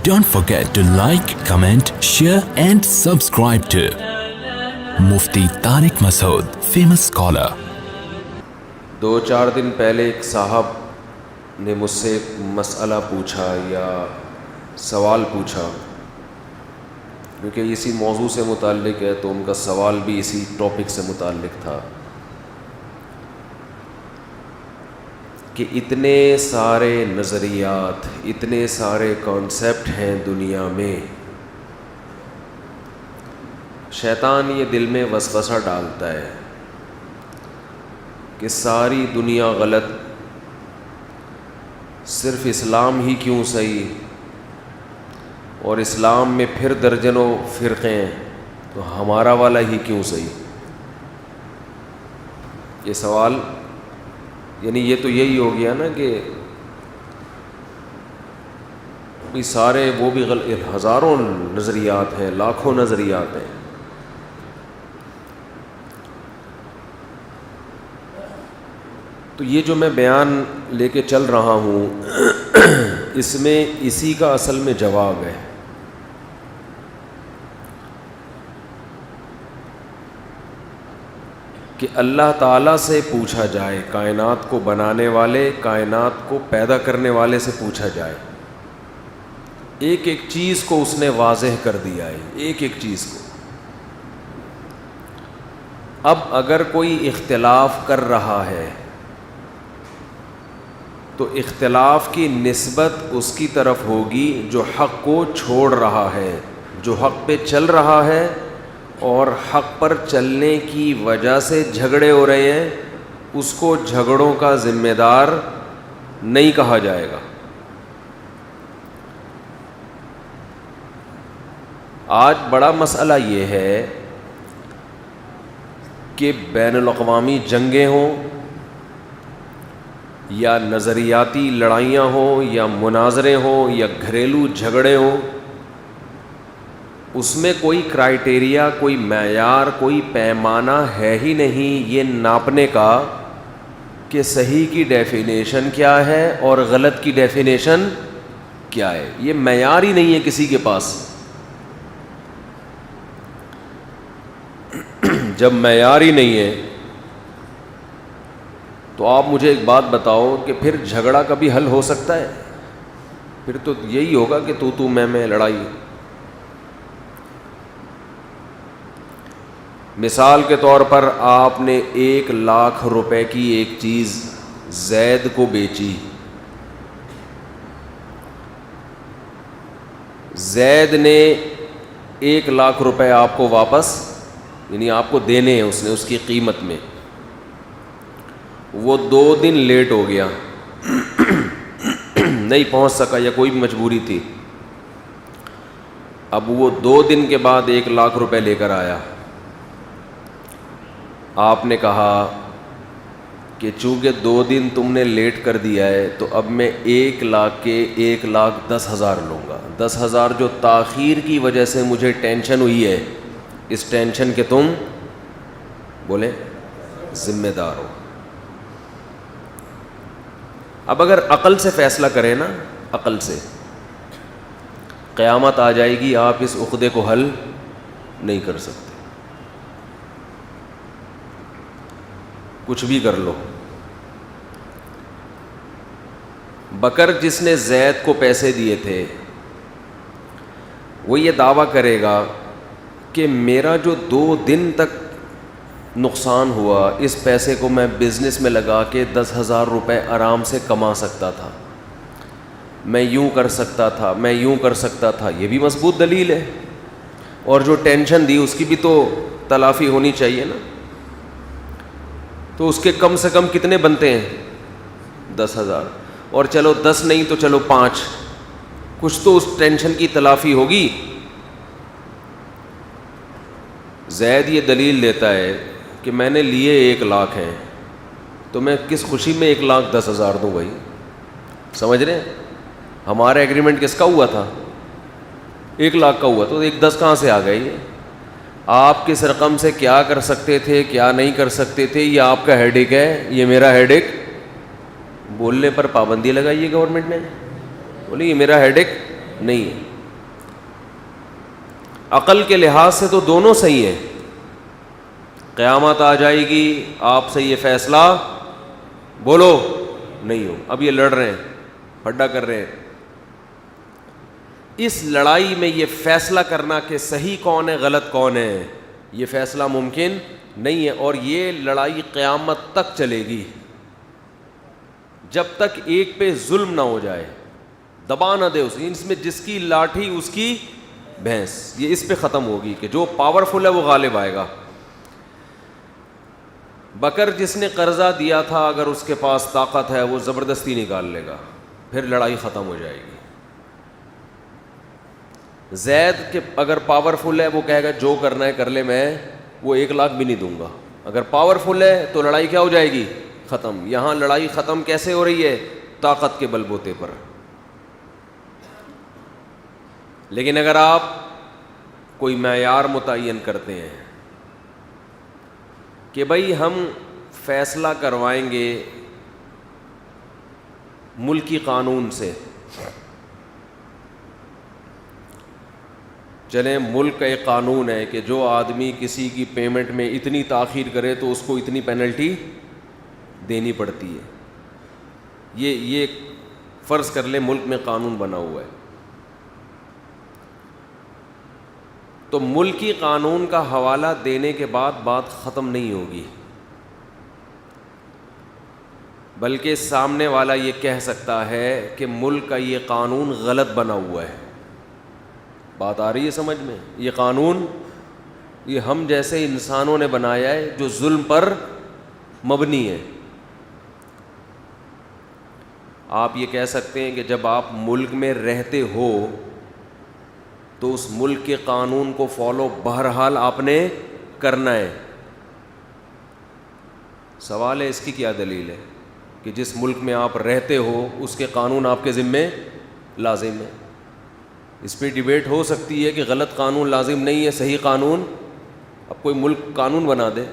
Don't forget to like, comment, share and subscribe to Mufti Tariq Masood, famous scholar. 2-4 دن پہلے ایک صاحب نے مجھ سے ایک مسئلہ پوچھا یا سوال پوچھا، کیونکہ اسی موضوع سے متعلق ہے تو ان کا سوال بھی اسی ٹاپک سے متعلق تھا کہ اتنے سارے نظریات، اتنے سارے کانسیپٹ ہیں دنیا میں، شیطان یہ دل میں وسوسہ ڈالتا ہے کہ ساری دنیا غلط، صرف اسلام ہی کیوں صحیح، اور اسلام میں پھر درجنوں فرقے ہیں تو ہمارا والا ہی کیوں صحیح۔ یہ سوال یعنی یہ تو یہی ہو گیا نا کہ سارے وہ بھی ہزاروں نظریات ہیں، لاکھوں نظریات ہیں۔ تو یہ جو میں بیان لے کے چل رہا ہوں اس میں اسی کا اصل میں جواب ہے۔ کہ اللہ تعالیٰ سے پوچھا جائے، کائنات کو بنانے والے، کائنات کو پیدا کرنے والے سے پوچھا جائے، ایک ایک چیز کو اس نے واضح کر دیا ہے، ایک ایک چیز کو۔ اب اگر کوئی اختلاف کر رہا ہے تو اختلاف کی نسبت اس کی طرف ہوگی جو حق کو چھوڑ رہا ہے، جو حق پہ چل رہا ہے اور حق پر چلنے کی وجہ سے جھگڑے ہو رہے ہیں، اس کو جھگڑوں کا ذمہ دار نہیں کہا جائے گا۔ آج بڑا مسئلہ یہ ہے کہ بین الاقوامی جنگیں ہوں یا نظریاتی لڑائیاں ہوں یا مناظرے ہوں یا گھریلو جھگڑے ہوں، اس میں کوئی کرائیٹیریا، کوئی معیار، کوئی پیمانہ ہے ہی نہیں یہ ناپنے کا کہ صحیح کی ڈیفینیشن کیا ہے اور غلط کی ڈیفینیشن کیا ہے۔ یہ معیار ہی نہیں ہے کسی کے پاس۔ جب معیار ہی نہیں ہے تو آپ مجھے ایک بات بتاؤ کہ پھر جھگڑا کبھی حل ہو سکتا ہے؟ پھر تو یہی ہوگا کہ تو میں لڑائی۔ مثال کے طور پر آپ نے 1,00,000 روپے کی ایک چیز زید کو بیچی، زید نے 1,00,000 روپے آپ کو واپس یعنی آپ کو دینے ہیں اس نے اس کی قیمت میں، وہ 2 دن لیٹ ہو گیا نہیں پہنچ سکا یا کوئی مجبوری تھی، اب وہ 2 دن کے بعد 1,00,000 روپے لے کر آیا۔ آپ نے کہا کہ چونکہ 2 دن تم نے لیٹ کر دیا ہے تو اب میں 1,00,000 کے 1,10,000 لوں گا، 10,000 جو تاخیر کی وجہ سے مجھے ٹینشن ہوئی ہے، اس ٹینشن کے تم بولے ذمہ دار ہو۔ اب اگر عقل سے فیصلہ کریں نا، عقل سے، قیامت آ جائے گی آپ اس عقدے کو حل نہیں کر سکتے، کچھ بھی کر لو۔ بکر جس نے زید کو پیسے دیے تھے وہ یہ دعویٰ کرے گا کہ میرا جو 2 دن تک نقصان ہوا اس پیسے کو میں بزنس میں لگا کے 10,000 روپے آرام سے کما سکتا تھا، میں یوں کر سکتا تھا، میں یوں کر سکتا تھا۔ یہ بھی مضبوط دلیل ہے، اور جو ٹینشن دی اس کی بھی تو تلافی ہونی چاہیے نا۔ تو اس کے کم سے کم کتنے بنتے ہیں؟ 10,000، اور چلو 10 نہیں تو چلو 5، کچھ تو اس ٹینشن کی تلافی ہوگی۔ زید یہ دلیل دیتا ہے کہ میں نے لیے 1,00,000 ہیں تو میں کس خوشی میں 1,10,000 دوں بھائی؟ سمجھ رہے ہیں؟ ہمارا ایگریمنٹ کس کا ہوا تھا؟ 1,00,000 کا ہوا، تو 1,10 کہاں سے آ گئی؟ آپ کس رقم سے کیا کر سکتے تھے، کیا نہیں کر سکتے تھے، یہ آپ کا ہیڈ ایک ہے، یہ میرا ہیڈ ایک۔ بولنے پر پابندی لگائی ہے گورنمنٹ نے، بولے یہ میرا ہیڈ ایک نہیں ہے۔ عقل کے لحاظ سے تو دونوں صحیح ہیں. قیامت آ جائے گی, آپ سے یہ فیصلہ بولو نہیں ہو. اب یہ لڑ رہے ہیں, پھڈا کر رہے ہیں. اس لڑائی میں یہ فیصلہ کرنا کہ صحیح کون ہے غلط کون ہے, یہ فیصلہ ممکن نہیں ہے. اور یہ لڑائی قیامت تک چلے گی جب تک ایک پہ ظلم نہ ہو جائے, دبا نہ دے اسے. اس میں جس کی لاٹھی اس کی بھینس, یہ اس پہ ختم ہوگی کہ جو پاورفل ہے وہ غالب آئے گا. بکر جس نے قرضہ دیا تھا, اگر اس کے پاس طاقت ہے وہ زبردستی نکال لے گا, پھر لڑائی ختم ہو جائے گی. زید کے اگر پاورفل ہے وہ کہے گا جو کرنا ہے کر لے, میں وہ 1 لاکھ بھی نہیں دوں گا. اگر پاورفل ہے تو لڑائی کیا ہو جائے گی, ختم. یہاں لڑائی ختم کیسے ہو رہی ہے, طاقت کے بل بوتے پر. لیکن اگر آپ کوئی معیار متعین کرتے ہیں کہ بھائی ہم فیصلہ کروائیں گے ملکی قانون سے, چلیں ملک کا ایک قانون ہے کہ جو آدمی کسی کی پیمنٹ میں اتنی تاخیر کرے تو اس کو اتنی پینلٹی دینی پڑتی ہے. یہ فرض کر لیں ملک میں قانون بنا ہوا ہے. تو ملکی قانون کا حوالہ دینے کے بعد بات ختم نہیں ہوگی, بلکہ سامنے والا یہ کہہ سکتا ہے کہ ملک کا یہ قانون غلط بنا ہوا ہے. بات آ رہی ہے سمجھ میں؟ یہ قانون یہ ہم جیسے انسانوں نے بنایا ہے جو ظلم پر مبنی ہے. آپ یہ کہہ سکتے ہیں کہ جب آپ ملک میں رہتے ہو تو اس ملک کے قانون کو فالو بہرحال آپ نے کرنا ہے. سوال ہے اس کی کیا دلیل ہے کہ جس ملک میں آپ رہتے ہو اس کے قانون آپ کے ذمے لازم ہے. اس پہ ڈیبیٹ ہو سکتی ہے کہ غلط قانون لازم نہیں ہے, صحیح قانون. اب کوئی ملک قانون بنا دے